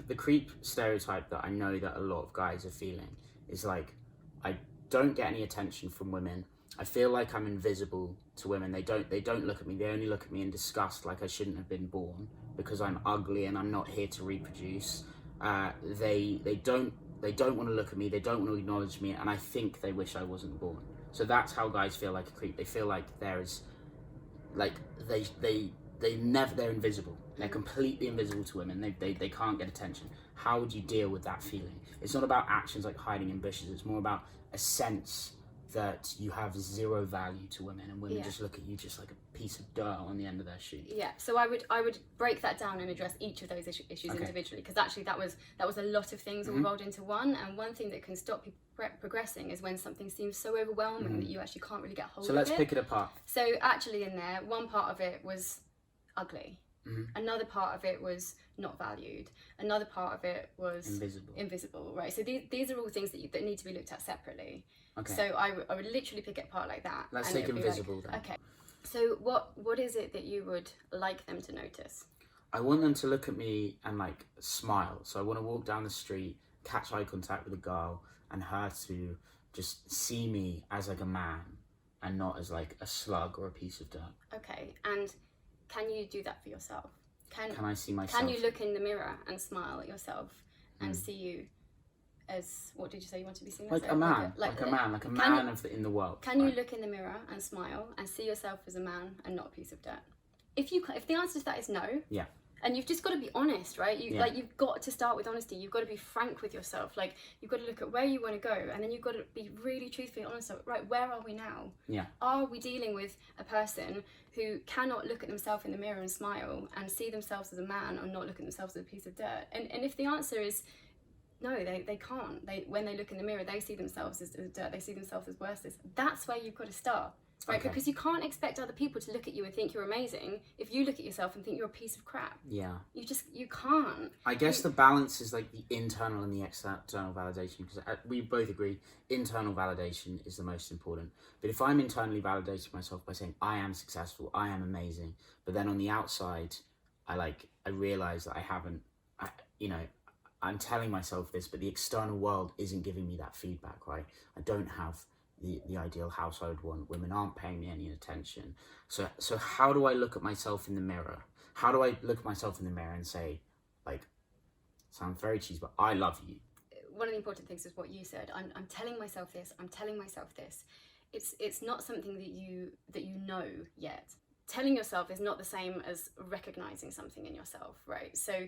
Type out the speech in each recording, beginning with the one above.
the creep stereotype that I know that a lot of guys are feeling is like, I don't get any attention from women. I feel like I'm invisible to women. They don't look at me. They only look at me in disgust, like I shouldn't have been born because I'm ugly and I'm not here to reproduce. They don't want to look at me. They don't want to acknowledge me, and I think they wish I wasn't born. So that's how guys feel like a creep. They feel like there is, like they're invisible. They're completely invisible to women. They can't get attention. How would you deal with that feeling? It's not about actions like hiding in bushes. It's more about a sense that you have zero value to women, and women just look at you just like a piece of dirt on the end of their shoe. Yeah, so I would break that down and address each of those issues individually, because actually that was a lot of things all rolled into one. And one thing that can stop people progressing is when something seems so overwhelming that you actually can't really get hold of it. So let's pick it apart. So actually in there, one part of it was ugly. Another part of it was not valued. Another part of it was invisible, right? So these are all things that need to be looked at separately. Okay. So I would literally pick it apart like that. Let's take invisible then. Okay. So what is it that you would like them to notice? I want them to look at me and like smile. So I want to walk down the street, catch eye contact with a girl, and her to just see me as like a man and not as like a slug or a piece of dirt. Okay. And can you do that for yourself? Can I see myself? Can you look in the mirror and smile at yourself and see you as, what did you say you want to be seen as? Like a man, like a man in the world. Can you look in the mirror and smile and see yourself as a man and not a piece of dirt? If the answer to that is no, and you've just got to be honest, right? You've got to start with honesty. You've got to be frank with yourself. Like, you've got to look at where you want to go, and then you've got to be really truthful and honest. Right, where are we now? Yeah. Are we dealing with a person who cannot look at themselves in the mirror and smile and see themselves as a man, or not look at themselves as a piece of dirt? And if the answer is no, they can't. When they look in the mirror, they see themselves as dirt. They see themselves as worthless. That's where you've got to start. Right, because you can't expect other people to look at you and think you're amazing if you look at yourself and think you're a piece of crap. Yeah. You can't. I guess the balance is like the internal and the external validation, because we both agree internal validation is the most important. But if I'm internally validating myself by saying I am successful, I am amazing, but then on the outside, I realize that I'm telling myself this, but the external world isn't giving me that feedback, right? I don't have the ideal house I would want. Women aren't paying me any attention. So how do I look at myself in the mirror? How do I look at myself in the mirror and say, like, sounds very cheesy, but I love you? One of the important things is what you said. I'm telling myself this. I'm telling myself this. It's not something that you know yet. Telling yourself is not the same as recognizing something in yourself, right? So,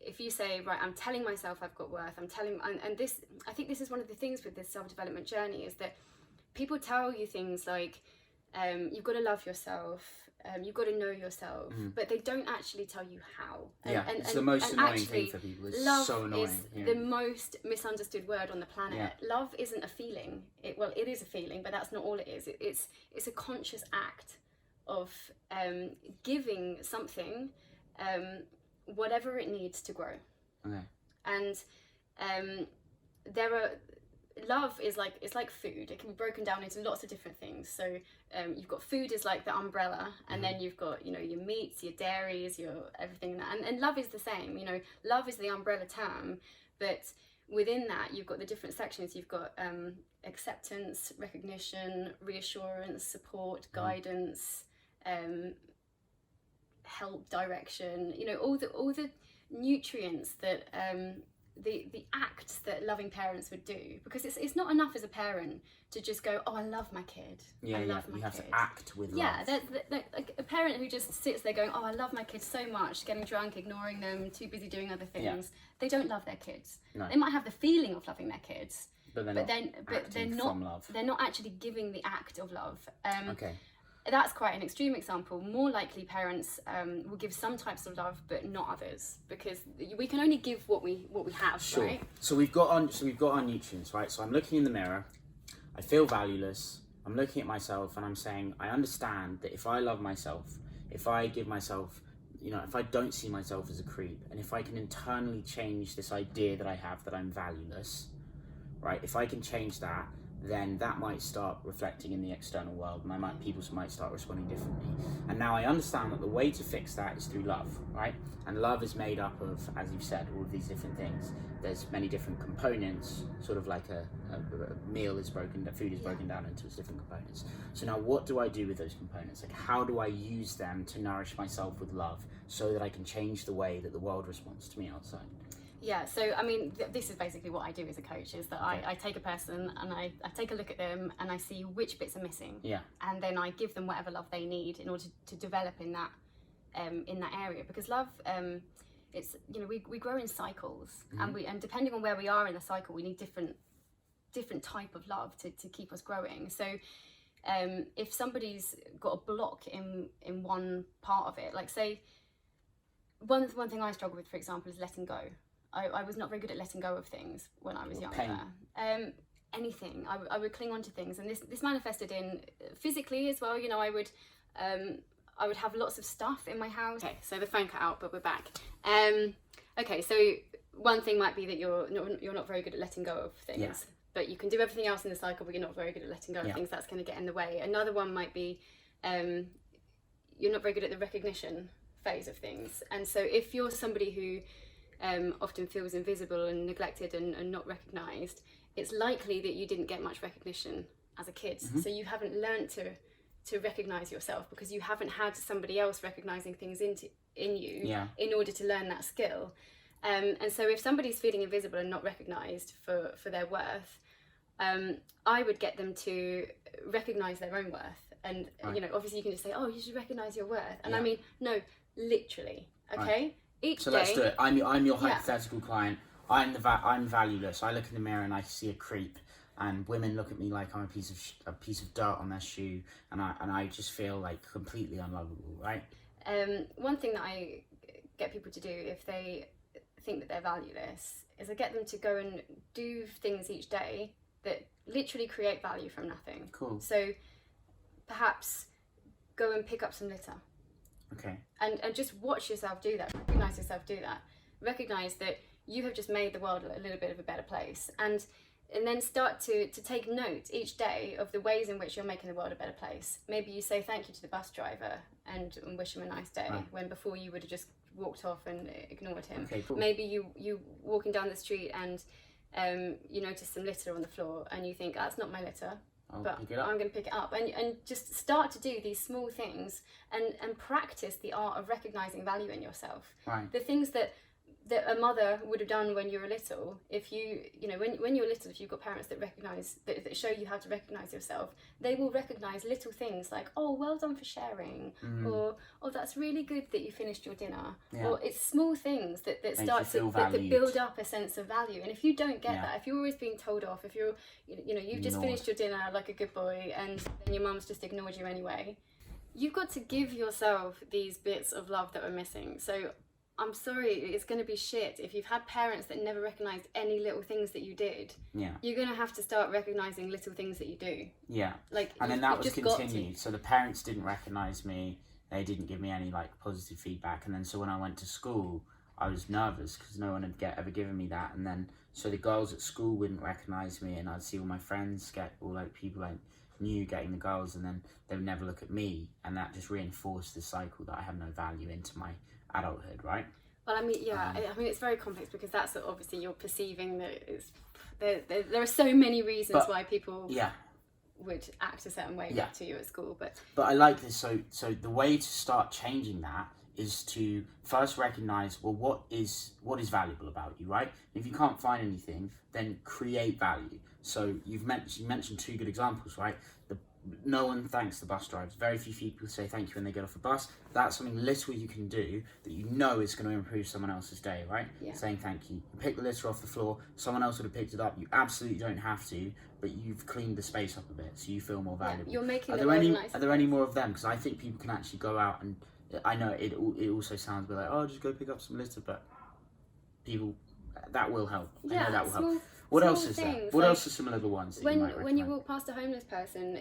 if you say, right, I'm telling myself I've got worth, and this, I think this is one of the things with this self-development journey, is that people tell you things like, you've got to love yourself, you've got to know yourself, but they don't actually tell you how. It's the most annoying thing for people. It's so annoying. Love is the most misunderstood word on the planet. Yeah. Love isn't a feeling. It is a feeling, but that's not all it is. It's a conscious act of giving something whatever it needs to grow. Okay. And love is like food. It can be broken down into lots of different things. So you've got food is like the umbrella, and then you've got, your meats, your dairies, your everything. And love is the same. Love is the umbrella term, but within that you've got the different sections. You've got acceptance, recognition, reassurance, support, guidance, help, direction, all the nutrients that the acts that loving parents would do, because it's not enough as a parent to just go, oh, I love my kid. I love my kid. You have to act with love. Yeah, like a parent who just sits there going, oh, I love my kids so much, getting drunk, ignoring them, too busy doing other things. They don't love their kids. No. They might have the feeling of loving their kids, but they're not actually giving the act of love. That's quite an extreme example. More likely, parents will give some types of love, but not others, because we can only give what we have. Sure. Right? So we've got our nutrients, right? So I'm looking in the mirror. I feel valueless. I'm looking at myself, and I'm saying, I understand that if I love myself, if I give myself, if I don't see myself as a creep, and if I can internally change this idea that I have that I'm valueless, right? If I can change that, then that might start reflecting in the external world, and people might start responding differently. And now I understand that the way to fix that is through love, right? And love is made up of, as you've said, all of these different things. There's many different components, sort of like a meal is broken, food is broken down into its different components. So now what do I do with those components? Like, how do I use them to nourish myself with love so that I can change the way that the world responds to me outside? Yeah, so I mean, this is basically what I do as a coach, is that I take a person and I take a look at them and I see which bits are missing. Yeah. And then I give them whatever love they need in order to develop in that area. Because love, it's, you know, we grow in cycles, and depending on where we are in the cycle, we need different type of love to keep us growing. So if somebody's got a block in one part of it, like say, one thing I struggle with, for example, is letting go. I was not very good at letting go of things when I was younger. Anything. I would cling on to things, and this manifested in physically as well. You know, I would have lots of stuff in my house. Okay, so the phone cut out, but we're back. Okay, so one thing might be that you're not very good at letting go of things, but you can do everything else in the cycle, but you're not very good at letting go of things. That's going to get in the way. Another one might be you're not very good at the recognition phase of things. And so if you're somebody who often feels invisible and neglected and not recognised, it's likely that you didn't get much recognition as a kid. So you haven't learned to recognise yourself, because you haven't had somebody else recognising things in you in order to learn that skill. And so if somebody's feeling invisible and not recognised for their worth, I would get them to recognise their own worth. And you know, obviously you can just say, oh, you should recognise your worth. And I mean, no, literally, okay? Each so day, let's do it. I'm your hypothetical client. I'm valueless. I look in the mirror and I see a creep, and women look at me like I'm a piece of dirt on their shoe, and I just feel like completely unlovable, right? One thing that I get people to do if they think that they're valueless is I get them to go and do things each day that literally create value from nothing. Cool. So perhaps go and pick up some litter. Okay. And just watch yourself do that. Recognise yourself do that. Recognise that you have just made the world a little bit of a better place. And then start to take note each day of the ways in which you're making the world a better place. Maybe you say thank you to the bus driver and wish him a nice day, when before you would have just walked off and ignored him. Okay, cool. Maybe you walking down the street and you notice some litter on the floor and you think, that's not my litter, but I'm going to pick it up. And just start to do these small things and practice the art of recognising value in yourself. Right. The things that a mother would have done when you were little. If when you're little, if you've got parents that recognise, that show you how to recognise yourself, they will recognise little things like, oh, well done for sharing, or oh, that's really good that you finished your dinner, or it's small things that start to that build up a sense of value. And if you don't get that, if you're always being told off, if you're you've just finished your dinner like a good boy and then your mum's just ignored you anyway, you've got to give yourself these bits of love that are missing. So I'm sorry, it's going to be shit. If you've had parents that never recognised any little things that you did, you're going to have to start recognising little things that you do. Yeah. And then that was continued. So the parents didn't recognise me. They didn't give me any positive feedback. And then so when I went to school, I was nervous because no one had ever given me that. And then so the girls at school wouldn't recognise me, and I'd see all my friends people I knew getting the girls, and then they would never look at me. And that just reinforced the cycle that I have no value into my adulthood, right? Well, I mean, it's very complex, because that's obviously you're perceiving that there are so many reasons why people would act a certain way to you at school, but I like this. So the way to start changing that is to first recognize, well, what is valuable about you, right? If you can't find anything, then create value. So you mentioned two good examples, right? No one thanks the bus drivers. Very few people say thank you when they get off the bus. That's something little you can do that you know is going to improve someone else's day, right? Saying thank you. You pick the litter off the floor, someone else would have picked it up. You absolutely don't have to, but you've cleaned the space up a bit, so you feel more valuable. You're making Are there any more of them? Because I think people can actually go out and, I know it also sounds a bit like, oh, just go pick up some litter, but people, that will help. I know that will help. What else is there? What else are some little ones that you might recommend? When you walk past a homeless person,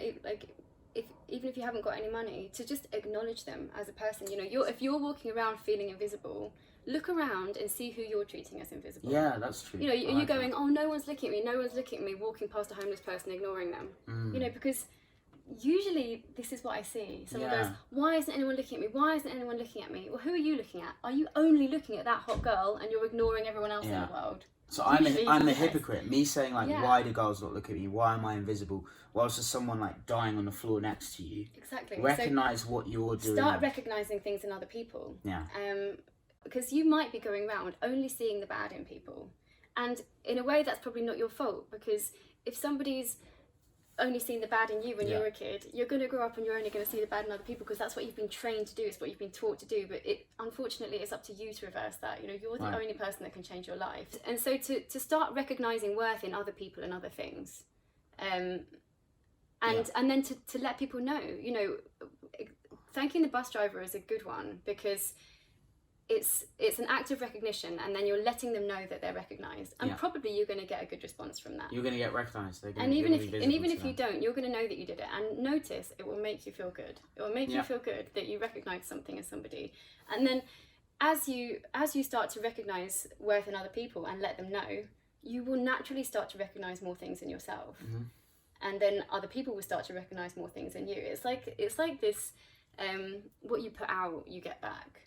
even if you haven't got any money, to just acknowledge them as a person. If you're walking around feeling invisible, look around and see who you're treating as invisible. Yeah, that's true. You know, you're going, oh, no one's looking at me, no one's looking at me, walking past a homeless person, ignoring them. You know, because usually this is what I see. Someone goes, why isn't anyone looking at me? Why isn't anyone looking at me? Well, who are you looking at? Are you only looking at that hot girl and you're ignoring everyone else in the world? So I'm a hypocrite. Me saying like, why do girls not look at me? Why am I invisible? Whilst there's someone like dying on the floor next to you. Exactly. Recognize what you're doing. Start recognizing things in other people. Yeah. Because you might be going around only seeing the bad in people, and in a way that's probably not your fault, because if somebody's only seen the bad in you when you're a kid, you're going to grow up and you're only going to see the bad in other people, because that's what you've been trained to do, it's what you've been taught to do. But it, unfortunately, it's up to you to reverse that. You know, you're the only person that can change your life. And so to start recognizing worth in other people and other things, and then to let people know, you know, thanking the bus driver is a good one, because it's an act of recognition, and then you're letting them know that they're recognized, and probably you're going to get a good response from that. You're going to get recognized. And even if you don't, you're going to know that you did it, and notice it will make you feel good. It will make you feel good that you recognize something as somebody. And then as you start to recognize worth in other people and let them know, you will naturally start to recognize more things in yourself. And then other people will start to recognize more things in you. It's like this, what you put out, you get back.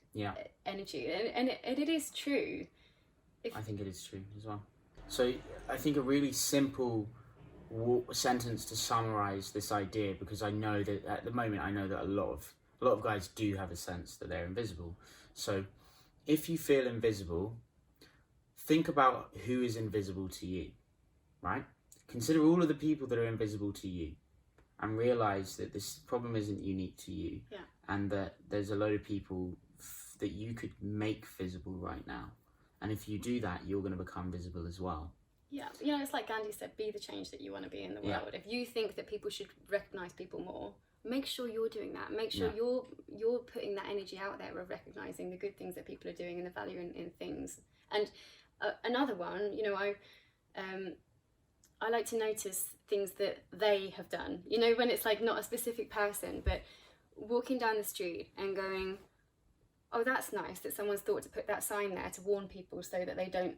Energy, and it is true. I think it is true as well. So I think a really simple sentence to summarize this idea, because I know that at the moment a lot of guys do have a sense that they're invisible. So if you feel invisible, think about who is invisible to you, right? Consider all of the people that are invisible to you, and realize that this problem isn't unique to you, and that there's a load of people that you could make visible right now. And if you do that, you're going to become visible as well. Yeah, you know, it's like Gandhi said, be the change that you want to be in the world. If you think that people should recognise people more, make sure you're doing that. Make sure you're putting that energy out there of recognising the good things that people are doing and the value in things. And another one, you know, I like to notice things that they have done. You know, when it's like not a specific person, but walking down the street and going, oh, that's nice that someone's thought to put that sign there to warn people so that they don't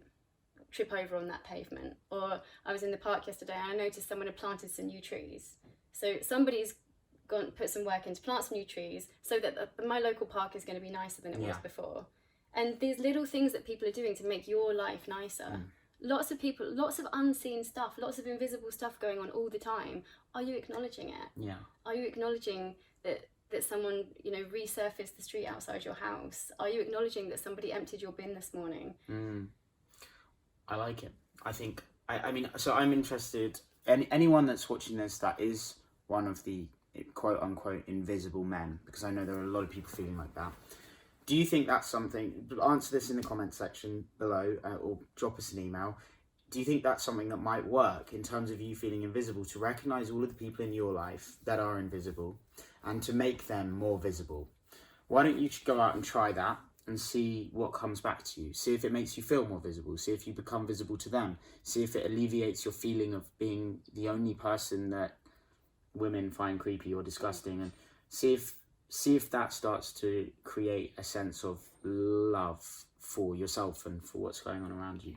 trip over on that pavement. Or I was in the park yesterday and I noticed someone had planted some new trees. So somebody's gone put some work in to plant some new trees so that my local park is going to be nicer than it was before. And these little things that people are doing to make your life nicer. Lots of people, lots of unseen stuff, lots of invisible stuff going on all the time. Are you acknowledging it? Are you acknowledging that someone, you know, resurfaced the street outside your house? Are you acknowledging that somebody emptied your bin this morning? I like it. I think, I mean, so I'm interested, anyone that's watching this that is one of the quote unquote invisible men, because I know there are a lot of people feeling like that. Do you think that's something, answer this in the comment section below, or drop us an email. Do you think that's something that might work in terms of you feeling invisible, to recognise all of the people in your life that are invisible and to make them more visible? Why don't you go out and try that and see what comes back to you? See if it makes you feel more visible. See if you become visible to them. See if it alleviates your feeling of being the only person that women find creepy or disgusting, and see if that starts to create a sense of love for yourself and for what's going on around you.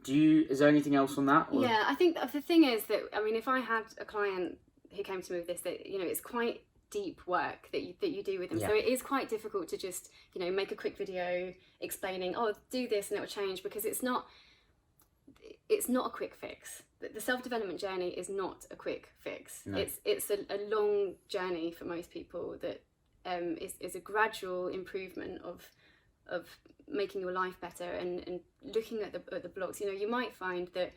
Is there anything else on that? Or? Yeah, I think the thing is that, I mean, if I had a client who came to me with this, that, you know, it's quite deep work that you do with them. So it is quite difficult to just, you know, make a quick video explaining, oh, do this and it will change, because it's not a quick fix. The self-development journey is not a quick fix. No. It's a long journey for most people that is a gradual improvement of making your life better and looking at the blocks. You know, you might find that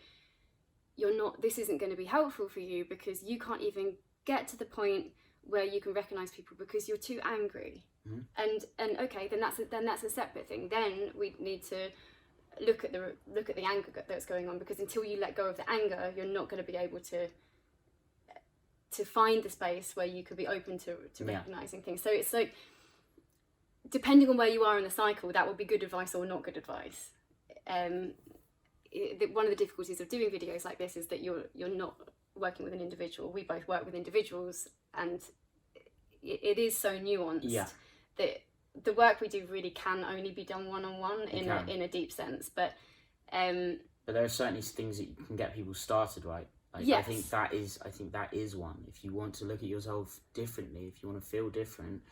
this isn't going to be helpful for you because you can't even get to the point where you can recognize people because you're too angry. And okay, then that's a separate thing. Then we need to look at the anger that's going on, because until you let go of the anger, you're not going to be able to find the space where you could be open to recognizing things. So it's like, depending on where you are in the cycle, that will be good advice or not good advice. One of the difficulties of doing videos like this is that you're not working with an individual. We both work with individuals, and it is so nuanced that the work we do really can only be done one-on-one in a deep sense, but there are certainly things that you can get people started, right? Like, yes. I think that is one. If you want to look at yourself differently, if you want to feel different,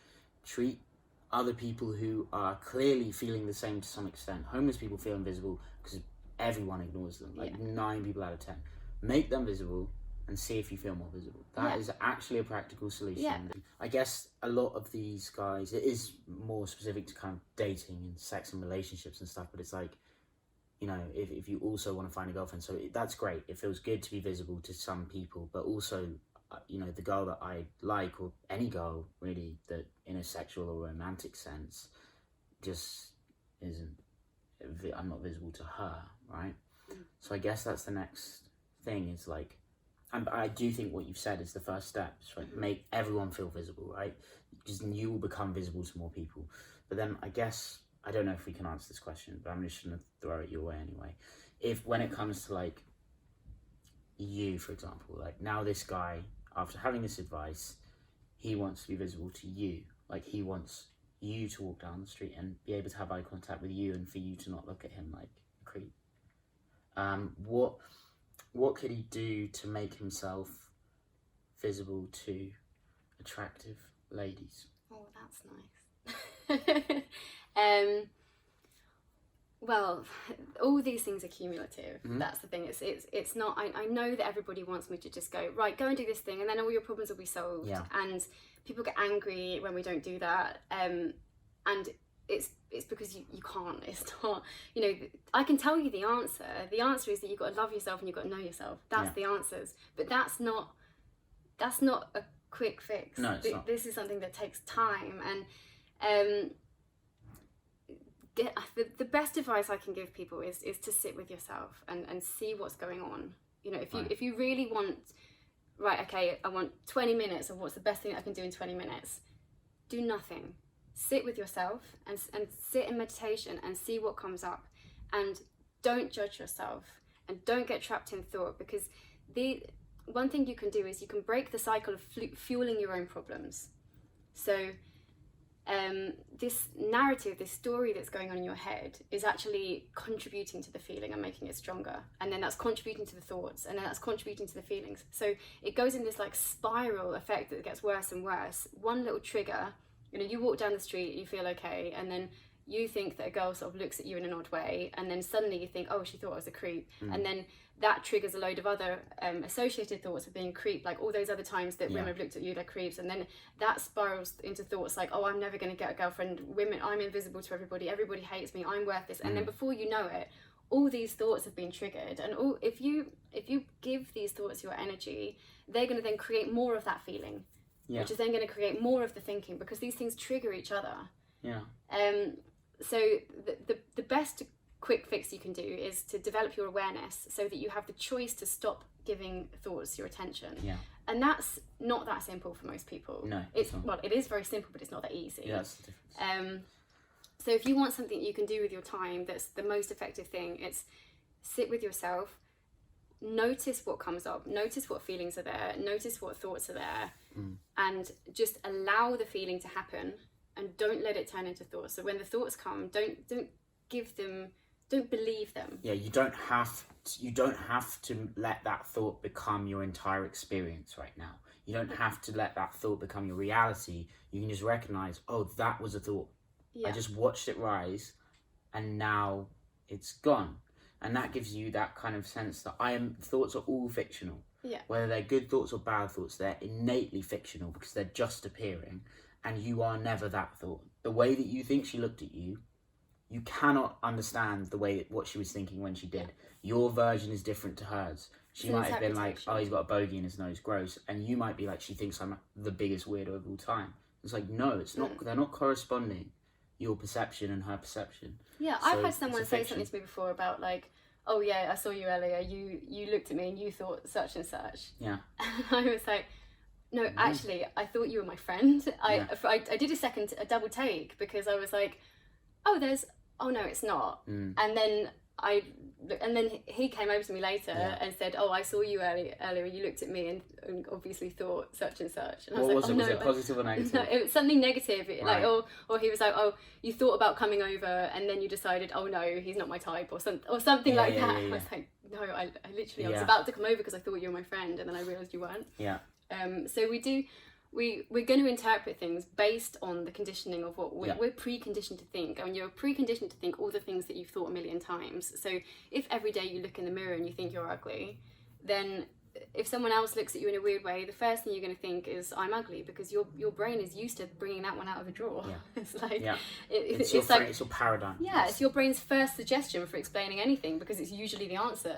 treat other people who are clearly feeling the same to some extent. Homeless people feel invisible because everyone ignores them. Like 9 people out of 10. Make them visible and see if you feel more visible. That is actually a practical solution. Yeah. I guess a lot of these guys, it is more specific to kind of dating and sex and relationships and stuff, but it's like, you know, if you also want to find a girlfriend, so that's great. It feels good to be visible to some people, but also, you know, the girl that I like, or any girl really, that in a sexual or romantic sense, just isn't, I'm not visible to her, right? So I guess that's the next thing, is like, and I do think what you've said is the first step, right? Make everyone feel visible, right? Because you will become visible to more people. But then I guess, I don't know if we can answer this question, but I'm just going to throw it your way anyway. If when it comes to like you, for example, like now this guy, after having this advice, he wants to be visible to you. Like he wants you to walk down the street and be able to have eye contact with you, and for you to not look at him like a creep. What could he do to make himself visible to attractive ladies? Oh, that's nice. Well, all these things are cumulative. Mm-hmm. That's the thing. It's not. I know that everybody wants me to just go and do this thing, and then all your problems will be solved. Yeah. And people get angry when we don't do that. And it's because you can't. It's not, you know, I can tell you the answer. The answer is that you've got to love yourself and you've got to know yourself. That's the answers. But that's not a quick fix. No, it's not. This is something that takes time. And the best advice I can give people is to sit with yourself and see what's going on. You know, if you really want, right, okay, I want 20 minutes of what's the best thing I can do in 20 minutes, do nothing. Sit with yourself and sit in meditation and see what comes up, and don't judge yourself and don't get trapped in thought, because the one thing you can do is you can break the cycle of fueling your own problems. So this narrative, this story that's going on in your head is actually contributing to the feeling and making it stronger, and then that's contributing to the thoughts, and then that's contributing to the feelings. So it goes in this like spiral effect that gets worse and worse. One little trigger, you know, you walk down the street, you feel okay, and then you think that a girl sort of looks at you in an odd way, and then suddenly you think, oh, she thought I was a creep, and then that triggers a load of other associated thoughts of being a creep, like all those other times that women have looked at you like creeps, and then that spirals into thoughts like, oh, I'm never going to get a girlfriend, women, I'm invisible to everybody hates me, I'm worth this, and then before you know it, all these thoughts have been triggered, and if you give these thoughts your energy, they're going to then create more of that feeling. Yeah. Which is then going to create more of the thinking, because these things trigger each other. Yeah. So the best quick fix you can do is to develop your awareness so that you have the choice to stop giving thoughts your attention. Yeah. And that's not that simple for most people. No. It is very simple, but it's not that easy. Yeah, that's the difference. So if you want something you can do with your time that's the most effective thing, it's sit with yourself, notice what comes up, notice what feelings are there, notice what thoughts are there, and just allow the feeling to happen, and don't let it turn into thoughts. So when the thoughts come, don't believe them. Yeah, you don't have to let that thought become your entire experience right now. You don't have to let that thought become your reality. You can just recognize, oh, that was a thought. Yeah. I just watched it rise, and now it's gone. And that gives you that kind of sense that thoughts are all fictional. Yeah. Whether they're good thoughts or bad thoughts, they're innately fictional because they're just appearing, and you are never that thought. The way that you think she looked at you, you cannot understand what she was thinking when she did. Yeah. Your version is different to hers. She might have been like, oh, he's got a bogey in his nose, gross. And you might be like, she thinks I'm the biggest weirdo of all time. It's like, no, it's not. They're not corresponding, your perception and her perception. Yeah, so I've had someone say something to me before about like, oh yeah, I saw you earlier, you looked at me and you thought such and such. Yeah. And I was like, no, actually, I thought you were my friend. I did a double take, because I was like, oh no, it's not. And then and then he came over to me later and said, "Oh, I saw you earlier. You looked at me and obviously thought such and such." And I was like, was it positive or negative? No, it was something negative. Like, or he was like, "Oh, you thought about coming over, and then you decided, oh no, he's not my type," or something like that. I was like, "No, I literally I was about to come over because I thought you were my friend, and then I realised you weren't." Yeah. So we're going to interpret things based on the conditioning of what we're preconditioned to think. I mean, you're preconditioned to think all the things that you've thought a million times. So if every day you look in the mirror and you think you're ugly, then if someone else looks at you in a weird way, the first thing you're going to think is, I'm ugly, because your brain is used to bringing that one out of the drawer. Yeah. It's like it's your paradigm. Yeah, it's your brain's first suggestion for explaining anything, because it's usually the answer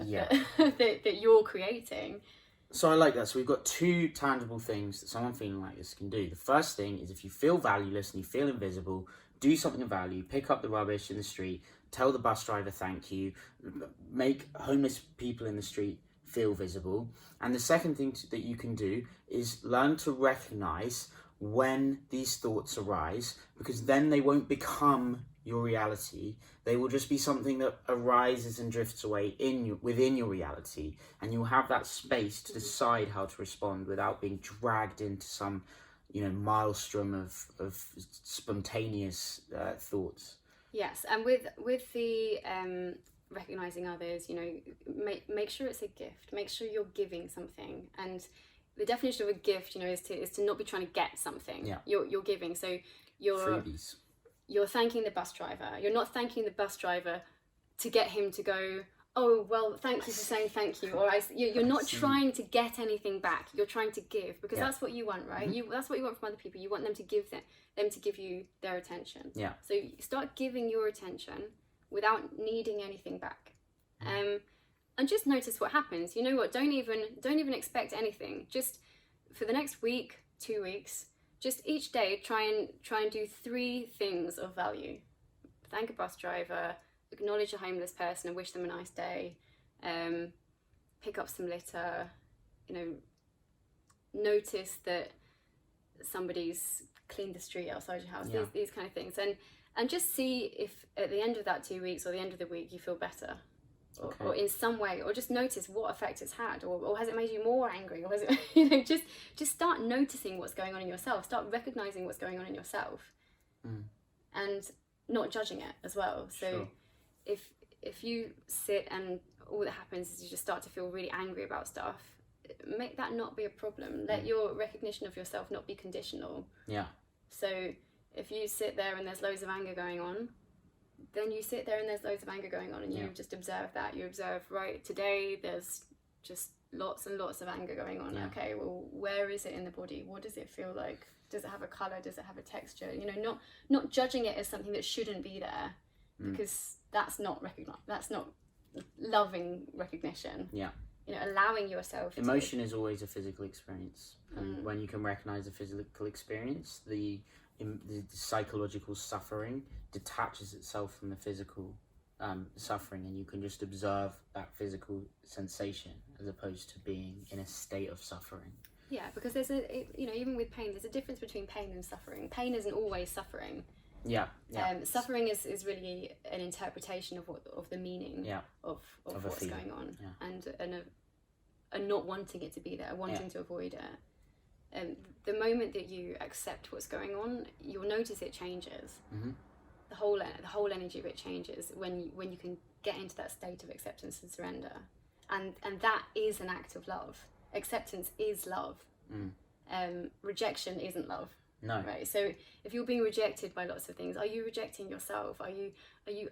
that you're creating. So I like that. So we've got two tangible things that someone feeling like this can do. The first thing is, if you feel valueless and you feel invisible, do something of value. Pick up the rubbish in the street. Tell the bus driver thank you. Make homeless people in the street feel visible. And the second thing that you can do is learn to recognize when these thoughts arise, because then they won't become your reality. They will just be something that arises and drifts away within your reality, and you'll have that space to decide how to respond without being dragged into some maelstrom of spontaneous thoughts. Yes, and with the recognizing others, make sure it's a gift. Make sure you're giving something. And the definition of a gift, is to not be trying to get something. Yeah. You're giving. So freebies. You're thanking the bus driver. You're not thanking the bus driver to get him to go, "Oh, well, thank you for saying thank you." Or you're not trying to get anything back. You're trying to give, because that's what you want, right? Mm-hmm. That's what you want from other people. You want them to give them to give you their attention. Yeah. So you start giving your attention without needing anything back. And just notice what happens. You know what? Don't even expect anything. Just for the next week, 2 weeks, just each day try and do 3 things of value. Thank a bus driver, acknowledge a homeless person and wish them a nice day, pick up some litter, notice that somebody's cleaned the street outside your house, these kind of things. And just see if at the end of that 2 weeks or the end of the week you feel better. Or in some way, or just notice what effect it's had, or has it made you more angry, or has it, just start noticing what's going on in yourself, start recognizing what's going on in yourself, and not judging it as well. So if you sit and all that happens is you just start to feel really angry about stuff, make that not be a problem. Let your recognition of yourself not be conditional. Yeah. So if you sit there and there's loads of anger going on, then you sit there and there's loads of anger going on, and you just observe that. You observe, right, today there's just lots and lots of anger going on. Okay, well, where is it in the body? What does it feel like? Does it have a colour? Does it have a texture? Not judging it as something that shouldn't be there, because that's not loving recognition. Yeah. Allowing yourself. Emotion is always a physical experience, and when you can recognise the physical experience, the psychological suffering detaches itself from the physical suffering, and you can just observe that physical sensation as opposed to being in a state of suffering. Yeah, because there's even with pain, there's a difference between pain and suffering. Pain isn't always suffering. Yeah. Suffering is really an interpretation of the meaning of what's going on, and not wanting it to be there, wanting to avoid it. The moment that you accept what's going on, you'll notice it changes. Mm-hmm. The whole energy of it changes when you can get into that state of acceptance and surrender, and that is an act of love. Acceptance is love. Rejection isn't love. No. Right. So if you're being rejected by lots of things, are you rejecting yourself? Are you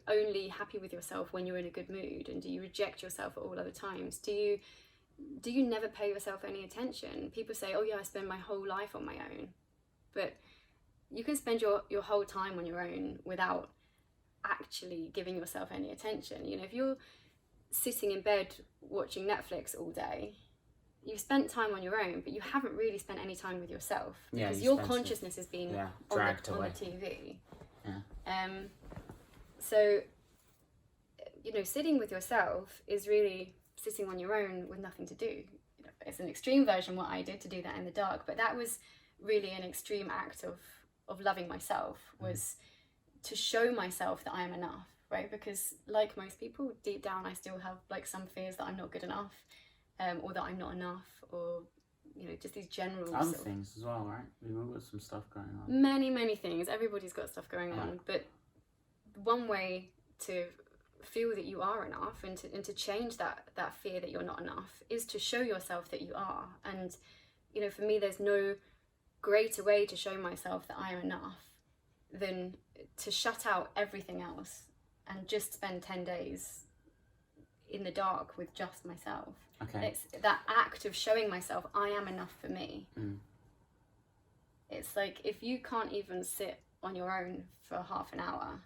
only happy with yourself when you're in a good mood, and do you reject yourself at all other times? Do you never pay yourself any attention? People say, "Oh yeah, I spend my whole life on my own," but you can spend your whole time on your own without actually giving yourself any attention. If you're sitting in bed watching Netflix all day, you've spent time on your own, but you haven't really spent any time with yourself, because your consciousness is being dragged on the TV. Yeah. So, sitting with yourself is really sitting on your own with nothing to do. It's an extreme version what I did to do that in the dark, but that was really an extreme act of loving myself, was to show myself that I am enough. right? Because like most people, deep down I still have like some fears that I'm not good enough, or that I'm not enough, or you know, just these general other things as well, right? We've all got some stuff going on. Many things. Everybody's got stuff going on, but one way to feel that you are enough and to change that fear that you're not enough is to show yourself that you are. And you know, for me, there's no greater way to show myself that I am enough than to shut out everything else and just spend 10 days in the dark with just myself. Okay. It's that act of showing myself I am enough for me. It's like, if you can't even sit on your own for half an hour,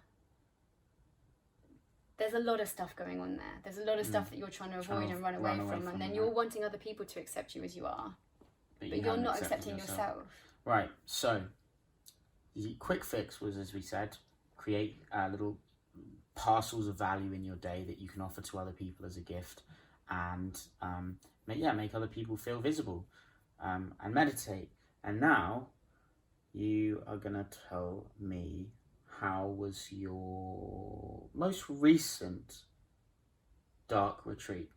there's a lot of stuff going on there. There's a lot of stuff that you're trying to avoid and run away from, and then you're wanting other people to accept you as you are, but you're not accepting yourself. Right, so the quick fix was, as we said, create little parcels of value in your day that you can offer to other people as a gift, and make other people feel visible, and meditate. And now you are going to tell me, how was your most recent dark retreat?